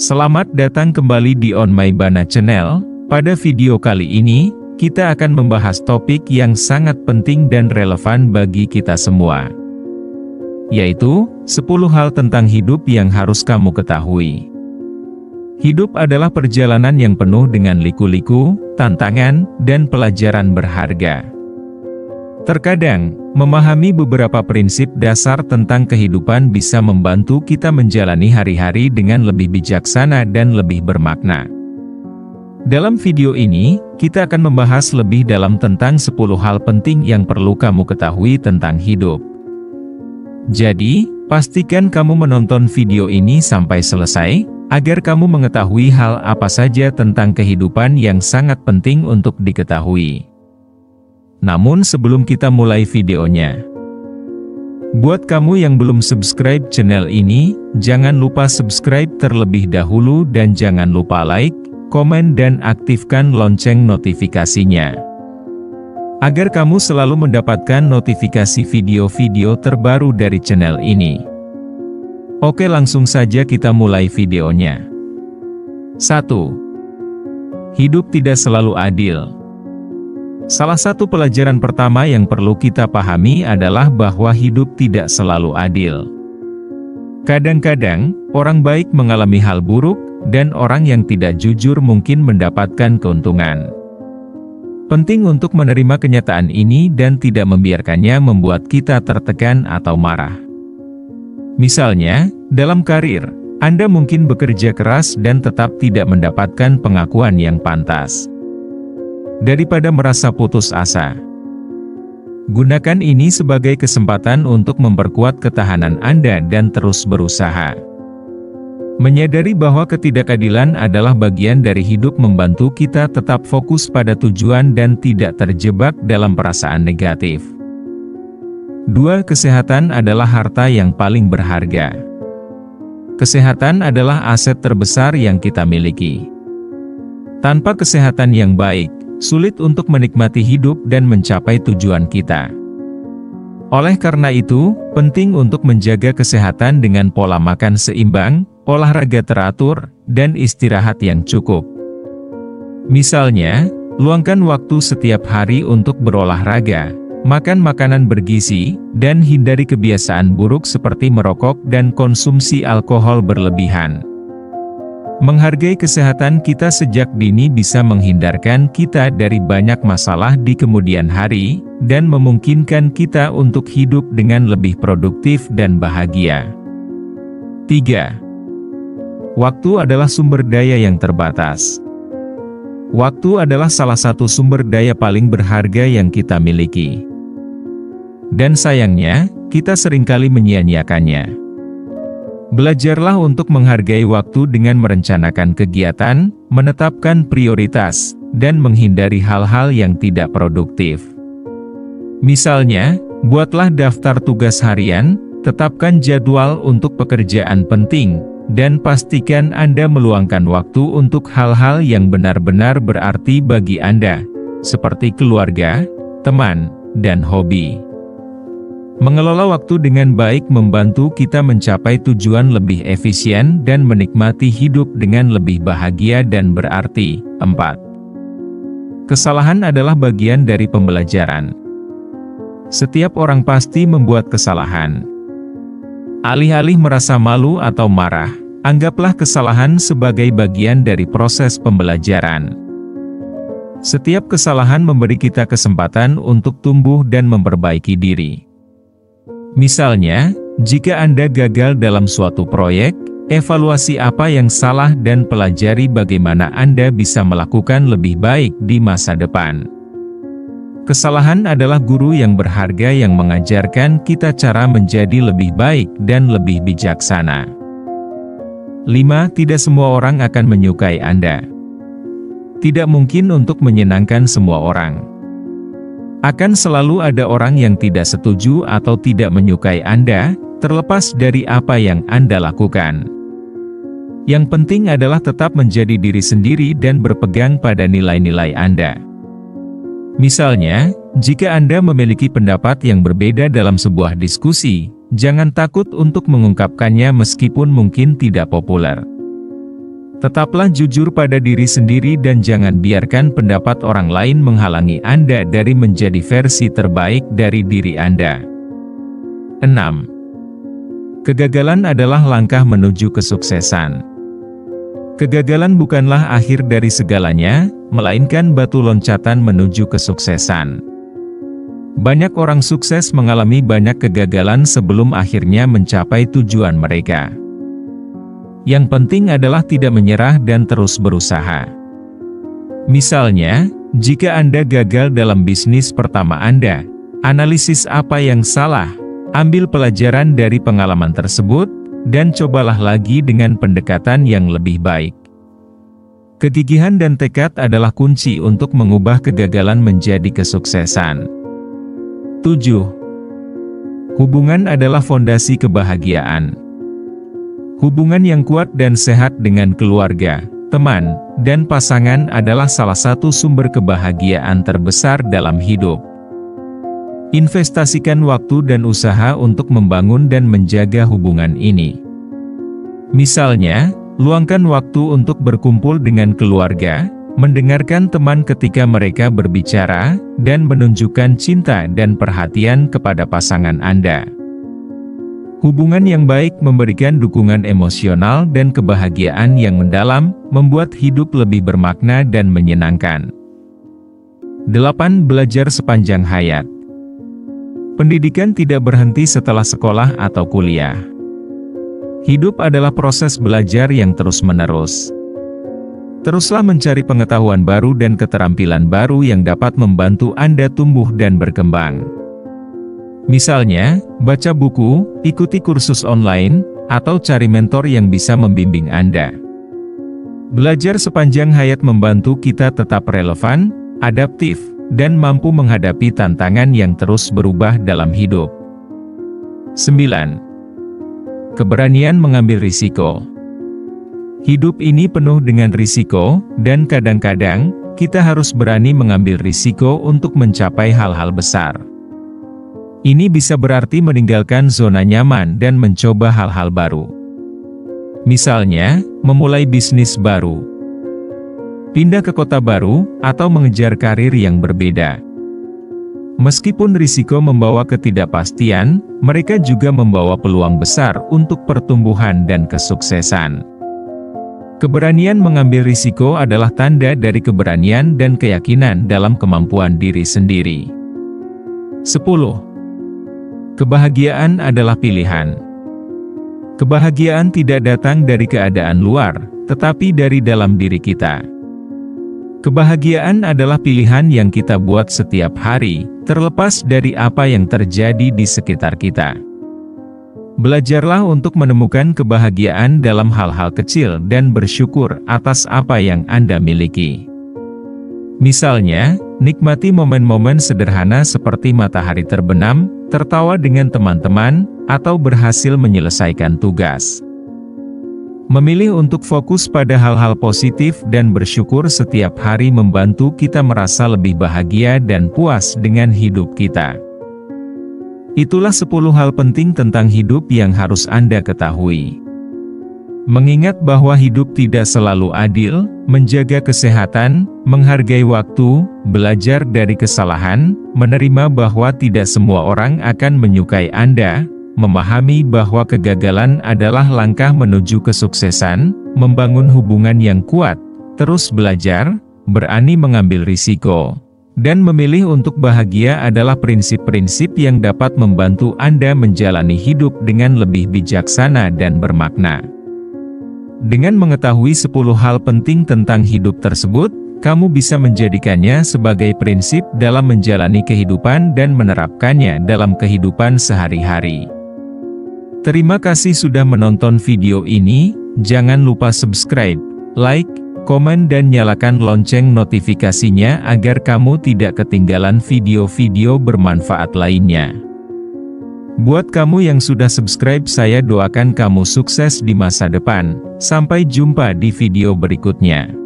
Selamat datang kembali di On My Bana Channel. Pada video kali ini, kita akan membahas topik yang sangat penting dan relevan bagi kita semua, yaitu 10 hal tentang hidup yang harus kamu ketahui. Hidup adalah perjalanan yang penuh dengan liku-liku, tantangan, dan pelajaran berharga. Terkadang, memahami beberapa prinsip dasar tentang kehidupan bisa membantu kita menjalani hari-hari dengan lebih bijaksana dan lebih bermakna. Dalam video ini, kita akan membahas lebih dalam tentang 10 hal penting yang perlu kamu ketahui tentang hidup. Jadi, pastikan kamu menonton video ini sampai selesai, agar kamu mengetahui hal apa saja tentang kehidupan yang sangat penting untuk diketahui. Namun sebelum kita mulai videonya, buat kamu yang belum subscribe channel ini, jangan lupa subscribe terlebih dahulu dan jangan lupa like, komen dan aktifkan lonceng notifikasinya, agar kamu selalu mendapatkan notifikasi video-video terbaru dari channel ini. Oke, langsung saja kita mulai videonya. 1. Hidup tidak selalu adil. Salah satu pelajaran pertama yang perlu kita pahami adalah bahwa hidup tidak selalu adil. Kadang-kadang, orang baik mengalami hal buruk, dan orang yang tidak jujur mungkin mendapatkan keuntungan. Penting untuk menerima kenyataan ini dan tidak membiarkannya membuat kita tertekan atau marah. Misalnya, dalam karir, Anda mungkin bekerja keras dan tetap tidak mendapatkan pengakuan yang pantas. Daripada merasa putus asa, gunakan ini sebagai kesempatan untuk memperkuat ketahanan Anda dan terus berusaha. Menyadari bahwa ketidakadilan adalah bagian dari hidup membantu kita tetap fokus pada tujuan dan tidak terjebak dalam perasaan negatif. 2. Kesehatan adalah harta yang paling berharga. Kesehatan adalah aset terbesar yang kita miliki. Tanpa kesehatan yang baik, sulit untuk menikmati hidup dan mencapai tujuan kita. Oleh karena itu, penting untuk menjaga kesehatan dengan pola makan seimbang, olahraga teratur, dan istirahat yang cukup. Misalnya, luangkan waktu setiap hari untuk berolahraga, makan makanan bergizi, dan hindari kebiasaan buruk seperti merokok dan konsumsi alkohol berlebihan. Menghargai kesehatan kita sejak dini bisa menghindarkan kita dari banyak masalah di kemudian hari, dan memungkinkan kita untuk hidup dengan lebih produktif dan bahagia. 3. Waktu adalah sumber daya yang terbatas. Waktu adalah salah satu sumber daya paling berharga yang kita miliki. Dan sayangnya, kita seringkali menyia-nyiakannya. Belajarlah untuk menghargai waktu dengan merencanakan kegiatan, menetapkan prioritas, dan menghindari hal-hal yang tidak produktif. Misalnya, buatlah daftar tugas harian, tetapkan jadwal untuk pekerjaan penting, dan pastikan Anda meluangkan waktu untuk hal-hal yang benar-benar berarti bagi Anda, seperti keluarga, teman, dan hobi. Mengelola waktu dengan baik membantu kita mencapai tujuan lebih efisien dan menikmati hidup dengan lebih bahagia dan berarti. 4. Kesalahan adalah bagian dari pembelajaran. Setiap orang pasti membuat kesalahan. Alih-alih merasa malu atau marah, anggaplah kesalahan sebagai bagian dari proses pembelajaran. Setiap kesalahan memberi kita kesempatan untuk tumbuh dan memperbaiki diri. Misalnya, jika Anda gagal dalam suatu proyek, evaluasi apa yang salah dan pelajari bagaimana Anda bisa melakukan lebih baik di masa depan. Kesalahan adalah guru yang berharga yang mengajarkan kita cara menjadi lebih baik dan lebih bijaksana. 5. Tidak semua orang akan menyukai Anda. Tidak mungkin untuk menyenangkan semua orang. Akan selalu ada orang yang tidak setuju atau tidak menyukai Anda, terlepas dari apa yang Anda lakukan. Yang penting adalah tetap menjadi diri sendiri dan berpegang pada nilai-nilai Anda. Misalnya, jika Anda memiliki pendapat yang berbeda dalam sebuah diskusi, jangan takut untuk mengungkapkannya meskipun mungkin tidak populer. Tetaplah jujur pada diri sendiri dan jangan biarkan pendapat orang lain menghalangi Anda dari menjadi versi terbaik dari diri Anda. 6. Kegagalan adalah langkah menuju kesuksesan. Kegagalan bukanlah akhir dari segalanya, melainkan batu loncatan menuju kesuksesan. Banyak orang sukses mengalami banyak kegagalan sebelum akhirnya mencapai tujuan mereka. Yang penting adalah tidak menyerah dan terus berusaha. Misalnya, jika Anda gagal dalam bisnis pertama Anda, analisis apa yang salah, ambil pelajaran dari pengalaman tersebut, dan cobalah lagi dengan pendekatan yang lebih baik. Kegigihan dan tekad adalah kunci untuk mengubah kegagalan menjadi kesuksesan. 7. Hubungan adalah fondasi kebahagiaan. Hubungan yang kuat dan sehat dengan keluarga, teman, dan pasangan adalah salah satu sumber kebahagiaan terbesar dalam hidup. Investasikan waktu dan usaha untuk membangun dan menjaga hubungan ini. Misalnya, luangkan waktu untuk berkumpul dengan keluarga, mendengarkan teman ketika mereka berbicara, dan menunjukkan cinta dan perhatian kepada pasangan Anda. Hubungan yang baik memberikan dukungan emosional dan kebahagiaan yang mendalam, membuat hidup lebih bermakna dan menyenangkan. 8. Belajar sepanjang hayat. Pendidikan tidak berhenti setelah sekolah atau kuliah. Hidup adalah proses belajar yang terus-menerus. Teruslah mencari pengetahuan baru dan keterampilan baru yang dapat membantu Anda tumbuh dan berkembang. Misalnya, baca buku, ikuti kursus online, atau cari mentor yang bisa membimbing Anda. Belajar sepanjang hayat membantu kita tetap relevan, adaptif, dan mampu menghadapi tantangan yang terus berubah dalam hidup. 9. Keberanian mengambil risiko. Hidup ini penuh dengan risiko, dan kadang-kadang, kita harus berani mengambil risiko untuk mencapai hal-hal besar. Ini bisa berarti meninggalkan zona nyaman dan mencoba hal-hal baru. Misalnya, memulai bisnis baru, pindah ke kota baru, atau mengejar karir yang berbeda. Meskipun risiko membawa ketidakpastian, mereka juga membawa peluang besar untuk pertumbuhan dan kesuksesan. Keberanian mengambil risiko adalah tanda dari keberanian dan keyakinan dalam kemampuan diri sendiri. 10. Kebahagiaan adalah pilihan. Kebahagiaan tidak datang dari keadaan luar, tetapi dari dalam diri kita. Kebahagiaan adalah pilihan yang kita buat setiap hari, terlepas dari apa yang terjadi di sekitar kita. Belajarlah untuk menemukan kebahagiaan dalam hal-hal kecil dan bersyukur atas apa yang Anda miliki. Misalnya, nikmati momen-momen sederhana seperti matahari terbenam, tertawa dengan teman-teman, atau berhasil menyelesaikan tugas. Memilih untuk fokus pada hal-hal positif dan bersyukur setiap hari membantu kita merasa lebih bahagia dan puas dengan hidup kita. Itulah 10 hal penting tentang hidup yang harus Anda ketahui. Mengingat bahwa hidup tidak selalu adil, menjaga kesehatan, menghargai waktu, belajar dari kesalahan, menerima bahwa tidak semua orang akan menyukai Anda, memahami bahwa kegagalan adalah langkah menuju kesuksesan, membangun hubungan yang kuat, terus belajar, berani mengambil risiko, dan memilih untuk bahagia adalah prinsip-prinsip yang dapat membantu Anda menjalani hidup dengan lebih bijaksana dan bermakna. Dengan mengetahui 10 hal penting tentang hidup tersebut, kamu bisa menjadikannya sebagai prinsip dalam menjalani kehidupan dan menerapkannya dalam kehidupan sehari-hari. Terima kasih sudah menonton video ini, jangan lupa subscribe, like, komen dan nyalakan lonceng notifikasinya agar kamu tidak ketinggalan video-video bermanfaat lainnya. Buat kamu yang sudah subscribe, saya doakan kamu sukses di masa depan. Sampai jumpa di video berikutnya.